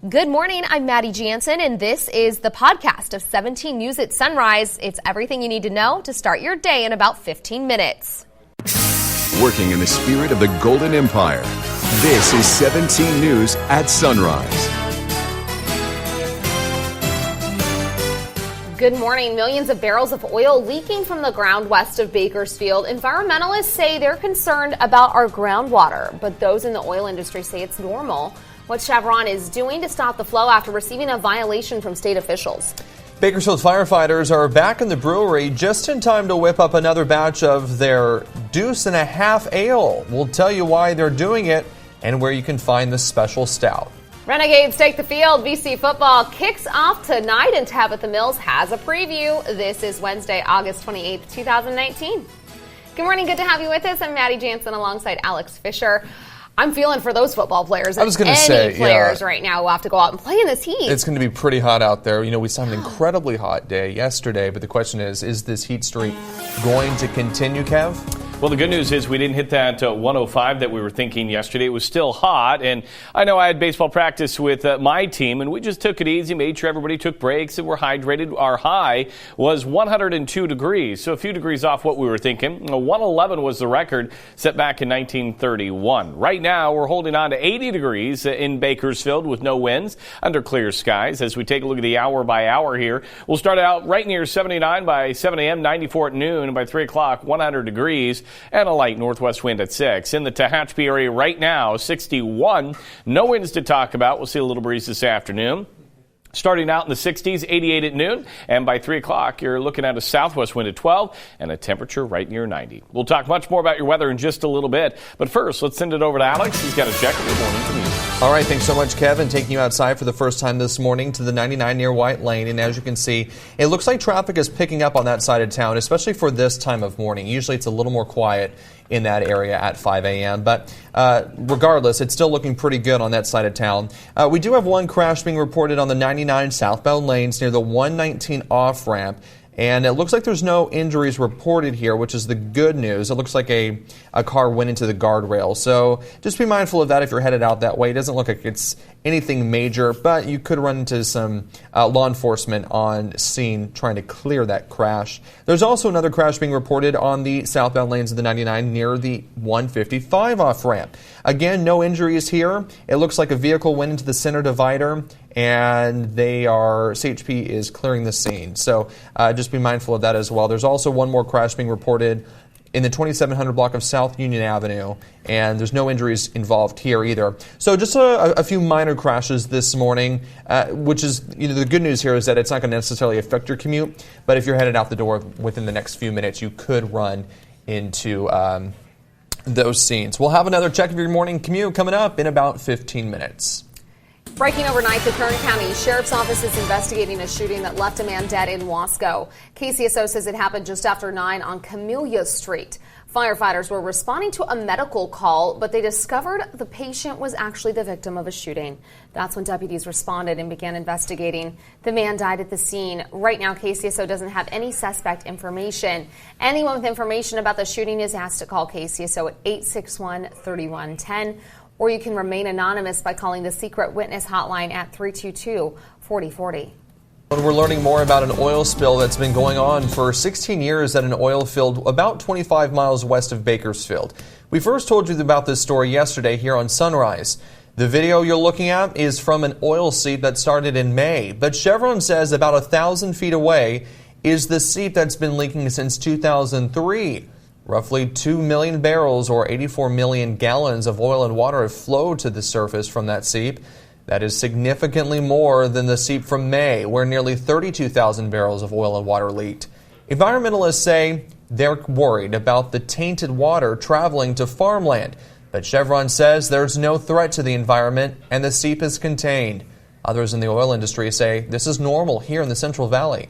Good morning, I'm Maddie Jansen, and this is the podcast of 17 News at Sunrise. It's everything you need to know to start your day in about 15 minutes. Working in the spirit of the Golden Empire, this is 17 News at Sunrise. Good morning. Millions of barrels of oil leaking from the ground west of Bakersfield. Environmentalists say they're concerned about our groundwater, but those in the oil industry say it's normal. What Chevron is doing to stop the flow after receiving a violation from state officials. Bakersfield firefighters are back in the brewery just in time to whip up another batch of their deuce and a half ale. We'll tell you why they're doing it and where you can find the special stout. Renegades take the field. BC football kicks off tonight, and Tabitha Mills has a preview. This is Wednesday, August 28th, 2019. Good morning. Good to have you with us. I'm Maddie Jansen alongside Alex Fisher. I'm feeling for those football players. I was going to say, players right now who have to go out and play in this heat. It's going to be pretty hot out there. You know, we saw an incredibly hot day yesterday, but the question is this heat streak going to continue, Kev? Well, the good news is we didn't hit that 105 that we were thinking yesterday. It was still hot, and I know I had baseball practice with my team, and we just took it easy, made sure everybody took breaks and were hydrated. Our high was 102 degrees, so a few degrees off what we were thinking. 111 was the record set back in 1931. Right now, we're holding on to 80 degrees in Bakersfield with no winds under clear skies. As we take a look at the hour by hour here, we'll start out right near 79 by 7 a.m., 94 at noon, and by 3 o'clock, 100 degrees. And a light northwest wind at 6. In the Tehachapi area right now, 61. No winds to talk about. We'll see a little breeze this afternoon. Starting out in the 60s, 88 at noon, and by 3 o'clock, you're looking at a southwest wind at 12 and a temperature right near 90. We'll talk much more about your weather in just a little bit, but first, let's send it over to Alex. He's got a check of the morning commute. All right, thanks so much, Kevin. Taking you outside for the first time this morning to the 99 near White Lane, and as you can see, it looks like traffic is picking up on that side of town, especially for this time of morning. Usually it's a little more quiet in that area at 5 a.m. But regardless, it's still looking pretty good on that side of town. We do have one crash being reported on the 99 Southbound Lanes near the 119 off-ramp. And it looks like there's no injuries reported here, which is the good news. It looks like a car went into the guardrail. So just be mindful of that if you're headed out that way. It doesn't look like it's anything major, but you could run into some law enforcement on scene trying to clear that crash. There's also another crash being reported on the southbound lanes of the 99 near the 155 off-ramp. Again, no injuries here. It looks like a vehicle went into the center divider, and CHP is clearing the scene. So just be mindful of that as well. There's also one more crash being reported in the 2700 block of South Union Avenue, and there's no injuries involved here either. So just a few minor crashes this morning, which is, the good news here is that it's not going to necessarily affect your commute, but if you're headed out the door within the next few minutes, you could run into those scenes. We'll have another check of your morning commute coming up in about 15 minutes. Breaking overnight, the Kern County Sheriff's Office is investigating a shooting that left a man dead in Wasco. KCSO says it happened just after 9 on Camellia Street. Firefighters were responding to a medical call, but they discovered the patient was actually the victim of a shooting. That's when deputies responded and began investigating. The man died at the scene. Right now, KCSO doesn't have any suspect information. Anyone with information about the shooting is asked to call KCSO at 861-3110. Or you can remain anonymous by calling the Secret Witness Hotline at 322-4040. We're learning more about an oil spill that's been going on for 16 years at an oil field about 25 miles west of Bakersfield. We first told you about this story yesterday here on Sunrise. The video you're looking at is from an oil seep that started in May, but Chevron says about 1,000 feet away is the seep that's been leaking since 2003. Roughly 2 million barrels or 84 million gallons of oil and water have flowed to the surface from that seep. That is significantly more than the seep from May, where nearly 32,000 barrels of oil and water leaked. Environmentalists say they're worried about the tainted water traveling to farmland, but Chevron says there's no threat to the environment and the seep is contained. Others in the oil industry say this is normal here in the Central Valley.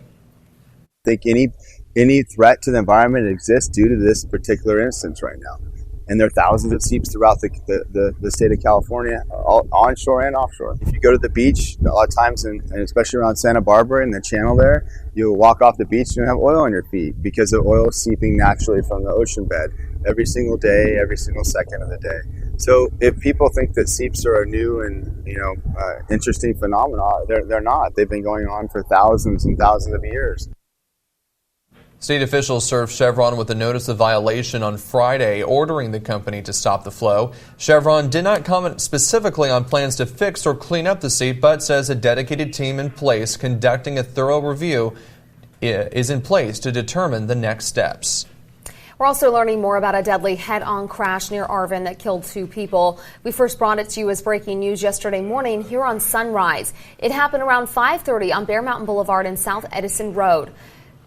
I think any threat to the environment exists due to this particular instance right now. And there are thousands of seeps throughout the state of California, all onshore and offshore. If you go to the beach, a lot of times, and especially around Santa Barbara and the channel there, you'll walk off the beach and you'll have oil on your feet because the oil is seeping naturally from the ocean bed every single day, every single second of the day. So if people think that seeps are a new and interesting phenomenon, they're not. They've been going on for thousands and thousands of years. State officials served Chevron with a notice of violation on Friday, ordering the company to stop the flow. Chevron did not comment specifically on plans to fix or clean up the seep, but says a dedicated team in place conducting a thorough review is in place to determine the next steps. We're also learning more about a deadly head-on crash near Arvin that killed 2 people. We first brought it to you as breaking news yesterday morning here on Sunrise. It happened around 5:30 on Bear Mountain Boulevard and South Edison Road.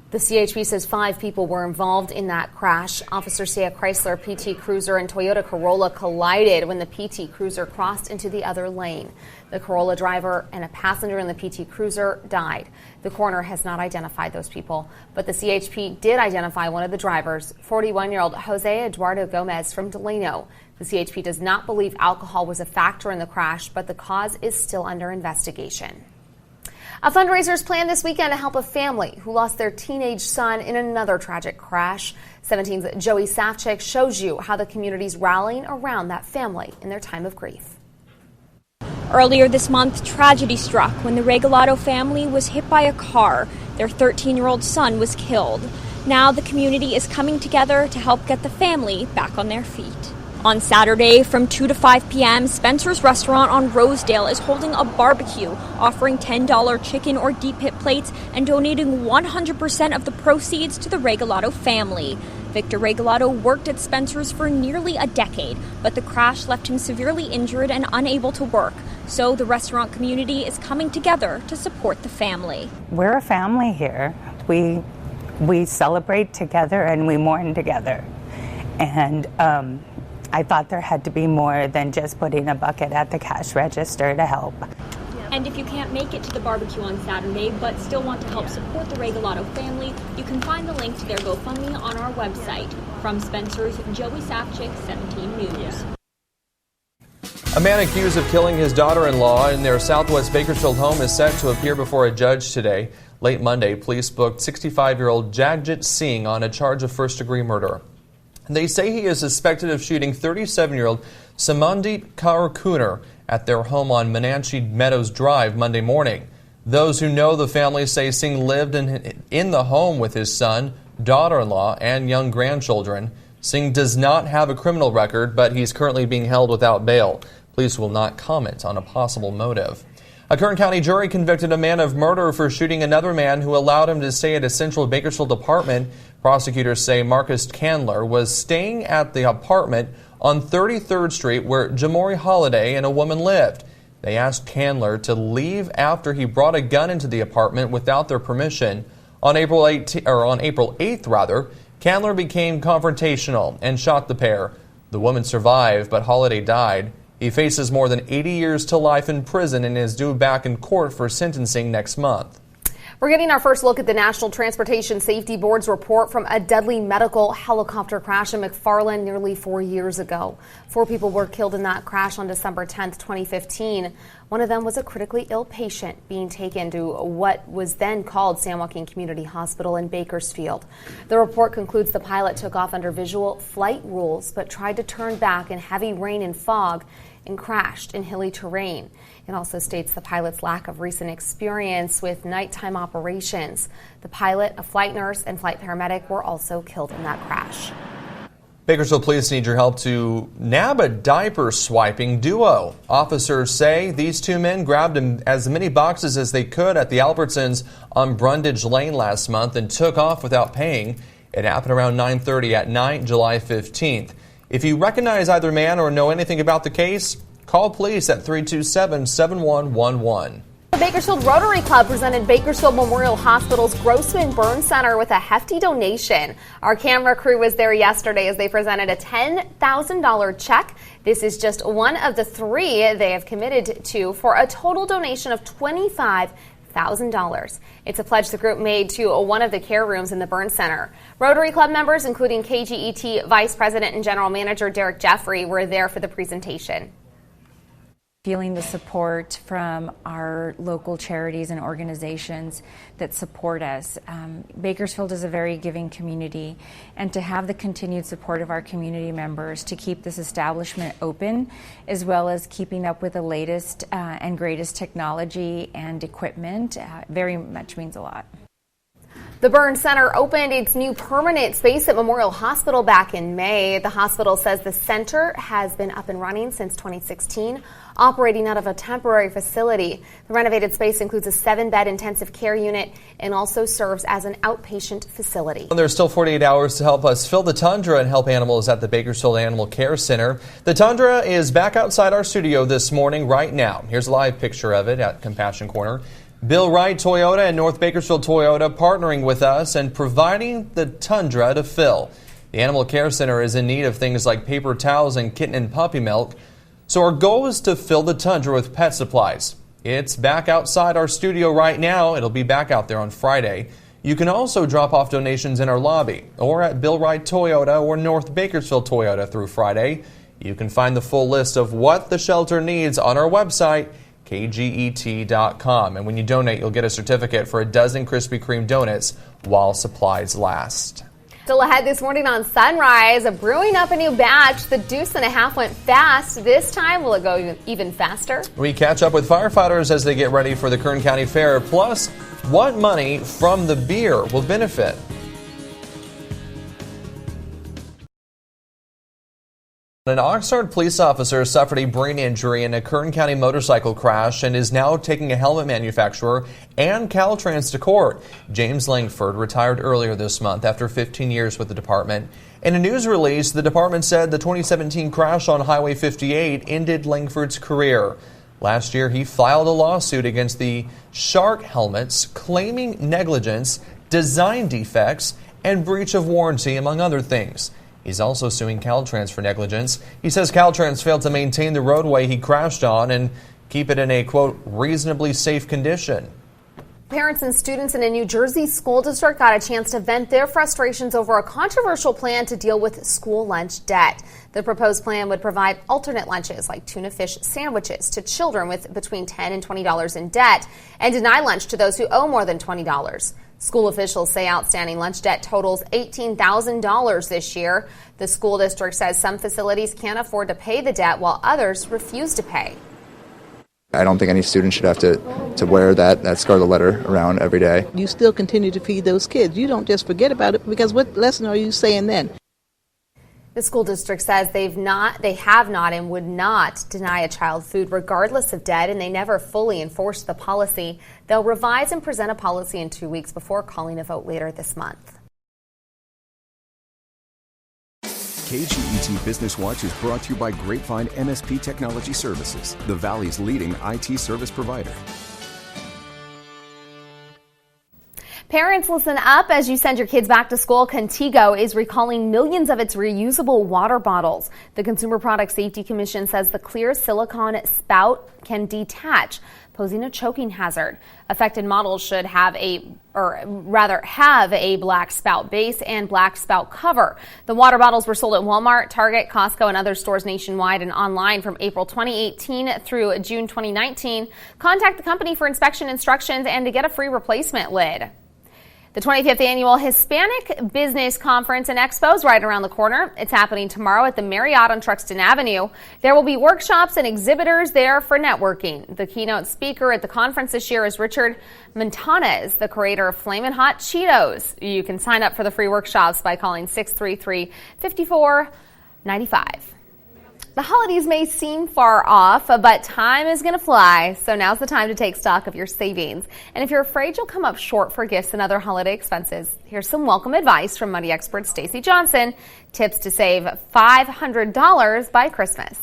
The CHP says 5 people were involved in that crash. Officers say a Chrysler PT Cruiser and Toyota Corolla collided when the PT Cruiser crossed into the other lane. The Corolla driver and a passenger in the PT Cruiser died. The coroner has not identified those people, but the CHP did identify one of the drivers, 41-year-old Jose Eduardo Gomez from Delano. The CHP does not believe alcohol was a factor in the crash, but the cause is still under investigation. A fundraiser is planned this weekend to help a family who lost their teenage son in another tragic crash. 17's Joey Safchik shows you how the community's rallying around that family in their time of grief. Earlier this month, tragedy struck when the Regalado family was hit by a car. Their 13-year-old son was killed. Now the community is coming together to help get the family back on their feet. On Saturday, from 2 to 5 p.m., Spencer's Restaurant on Rosedale is holding a barbecue, offering $10 chicken or deep pit plates and donating 100% of the proceeds to the Regalado family. Victor Regalado worked at Spencer's for nearly a decade, but the crash left him severely injured and unable to work. So the restaurant community is coming together to support the family. We're a family here. We celebrate together and we mourn together. And I thought there had to be more than just putting a bucket at the cash register to help. And if you can't make it to the barbecue on Saturday but still want to help support the Regalado family, you can find the link to their GoFundMe on our website. From Spencer's, Joey Safchik, 17 News. A man accused of killing his daughter-in-law in their southwest Bakersfield home is set to appear before a judge today. Late Monday, police booked 65-year-old Jagjit Singh on a charge of first-degree murder. They say he is suspected of shooting 37-year-old Samandit Kaur Kuner at their home on Menanche Meadows Drive Monday morning. Those who know the family say Singh lived in the home with his son, daughter-in-law, and young grandchildren. Singh does not have a criminal record, but he's currently being held without bail. Police will not comment on a possible motive. A Kern County jury convicted a man of murder for shooting another man who allowed him to stay at a central Bakersfield apartment. Prosecutors say Marcus Candler was staying at the apartment on 33rd Street where Jamori Holiday and a woman lived. They asked Candler to leave after he brought a gun into the apartment without their permission. On April 8th, Candler became confrontational and shot the pair. The woman survived, but Holiday died. He faces more than 80 years to life in prison and is due back in court for sentencing next month. We're getting our first look at the National Transportation Safety Board's report from a deadly medical helicopter crash in Mcfarland nearly 4 years ago. 4 people were killed in that crash on December 10th, 2015. One of them was a critically ill patient being taken to what was then called San Joaquin Community Hospital in Bakersfield. The report concludes the pilot took off under visual flight rules but tried to turn back in heavy rain and fog and crashed in hilly terrain. It also states the pilot's lack of recent experience with nighttime operations. The pilot, a flight nurse, and flight paramedic were also killed in that crash. Bakersfield police need your help to nab a diaper swiping duo. Officers say these 2 men grabbed as many boxes as they could at the Albertsons on Brundage Lane last month and took off without paying. It happened around 9:30 at night, July 15th. If you recognize either man or know anything about the case, call police at 327-7111. The Bakersfield Rotary Club presented Bakersfield Memorial Hospital's Grossman Burn Center with a hefty donation. Our camera crew was there yesterday as they presented a $10,000 check. This is just one of the 3 they have committed to for a total donation of $25,000. It's a pledge the group made to one of the care rooms in the burn center. Rotary Club members, including KGET Vice President and General Manager Derek Jeffrey, were there for the presentation. Feeling the support from our local charities and organizations that support us. Bakersfield is a very giving community, and to have the continued support of our community members to keep this establishment open, as well as keeping up with the latest and greatest technology and equipment, very much means a lot. The Burn Center opened its new permanent space at Memorial Hospital back in May. The hospital says the center has been up and running since 2016, operating out of a temporary facility. The renovated space includes a 7-bed intensive care unit and also serves as an outpatient facility. There's still 48 hours to help us fill the tundra and help animals at the Bakersfield Animal Care Center. The tundra is back outside our studio this morning right now. Here's a live picture of it at Compassion Corner. Bill Wright Toyota and North Bakersfield Toyota partnering with us and providing the tundra to fill. The Animal Care Center is in need of things like paper towels and kitten and puppy milk. So our goal is to fill the tundra with pet supplies. It's back outside our studio right now. It'll be back out there on Friday. You can also drop off donations in our lobby or at Bill Wright Toyota or North Bakersfield Toyota through Friday. You can find the full list of what the shelter needs on our website, KGET.com. And when you donate, you'll get a certificate for a dozen Krispy Kreme donuts while supplies last. Still ahead this morning on Sunrise, brewing up a new batch. The deuce and a half went fast. This time, will it go even faster? We catch up with firefighters as they get ready for the Kern County Fair. Plus, what money from the beer will benefit? An Oxnard police officer suffered a brain injury in a Kern County motorcycle crash and is now taking a helmet manufacturer and Caltrans to court. James Langford retired earlier this month after 15 years with the department. In a news release, the department said the 2017 crash on Highway 58 ended Langford's career. Last year, he filed a lawsuit against the Shark helmets, claiming negligence, design defects, and breach of warranty, among other things. He's also suing Caltrans for negligence. He says Caltrans failed to maintain the roadway he crashed on and keep it in a, quote, reasonably safe condition. Parents and students in a New Jersey school district got a chance to vent their frustrations over a controversial plan to deal with school lunch debt. The proposed plan would provide alternate lunches like tuna fish sandwiches to children with between $10 and $20 in debt and deny lunch to those who owe more than $20. School officials say outstanding lunch debt totals $18,000 this year. The school district says some facilities can't afford to pay the debt while others refuse to pay. I don't think any student should have to wear that scarlet letter around every day. You still continue to feed those kids. You don't just forget about it, because what lesson are you saying then? The school district says they have not and would not deny a child food regardless of debt, and they never fully enforced the policy. They'll revise and present a policy in 2 weeks before calling a vote later this month. KGET Business Watch is brought to you by Grapevine MSP Technology Services, the Valley's leading IT service provider. Parents, listen up as you send your kids back to school. Contigo is recalling millions of its reusable water bottles. The Consumer Product Safety Commission says the clear silicone spout can detach, posing a choking hazard. Affected models should have a black spout base and black spout cover. The water bottles were sold at Walmart, Target, Costco, and other stores nationwide and online from April 2018 through June 2019. Contact the company for inspection instructions and to get a free replacement lid. The 25th Annual Hispanic Business Conference and Expo is right around the corner. It's happening tomorrow at the Marriott on Truxtun Avenue. There will be workshops and exhibitors there for networking. The keynote speaker at the conference this year is Richard Montanez, the creator of Flamin' Hot Cheetos. You can sign up for the free workshops by calling 633-5495. The holidays may seem far off, but time is going to fly, so now's the time to take stock of your savings. And if you're afraid you'll come up short for gifts and other holiday expenses, here's some welcome advice from money expert Stacy Johnson. Tips to save $500 by Christmas.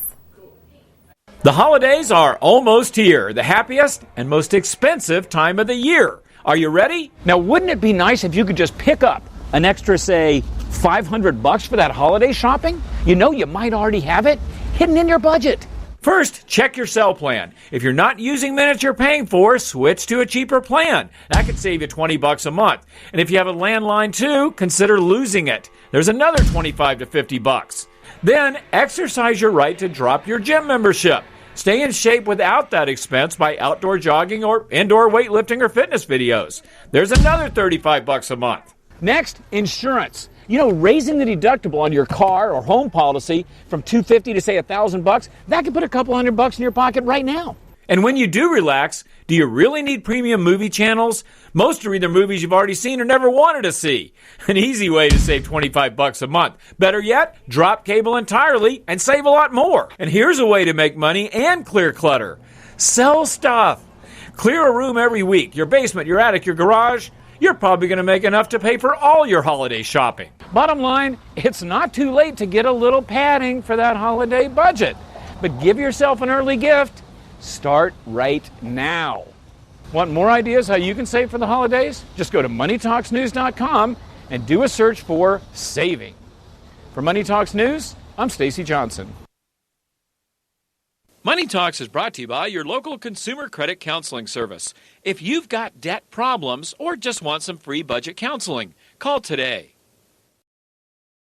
The holidays are almost here, the happiest and most expensive time of the year. Are you ready? Now, wouldn't it be nice if you could just pick up an extra, say, $500 for that holiday shopping? You know, you might already have it hidden in your budget. First, check your cell plan. If you're not using minutes you're paying for, switch to a cheaper plan. That could save you $20 a month. And if you have a landline too, consider losing it. There's another $25 to $50. Then, exercise your right to drop your gym membership. Stay in shape without that expense by outdoor jogging or indoor weightlifting or fitness videos. There's another $35 a month. Next, insurance. You know, raising the deductible on your car or home policy from $250 to say $1,000, that could put a couple $100 in your pocket right now. And when you do relax, do you really need premium movie channels? Most are either movies you've already seen or never wanted to see. An easy way to save $25 a month. Better yet, drop cable entirely and save a lot more. And here's a way to make money and clear clutter. Sell stuff. Clear a room every week, your basement, your attic, your garage. You're probably going to make enough to pay for all your holiday shopping. Bottom line, it's not too late to get a little padding for that holiday budget. But give yourself an early gift. Start right now. Want more ideas how you can save for the holidays? Just go to moneytalksnews.com and do a search for saving. For Money Talks News, I'm Stacey Johnson. Money Talks is brought to you by your local consumer credit counseling service. If you've got debt problems or just want some free budget counseling, call today.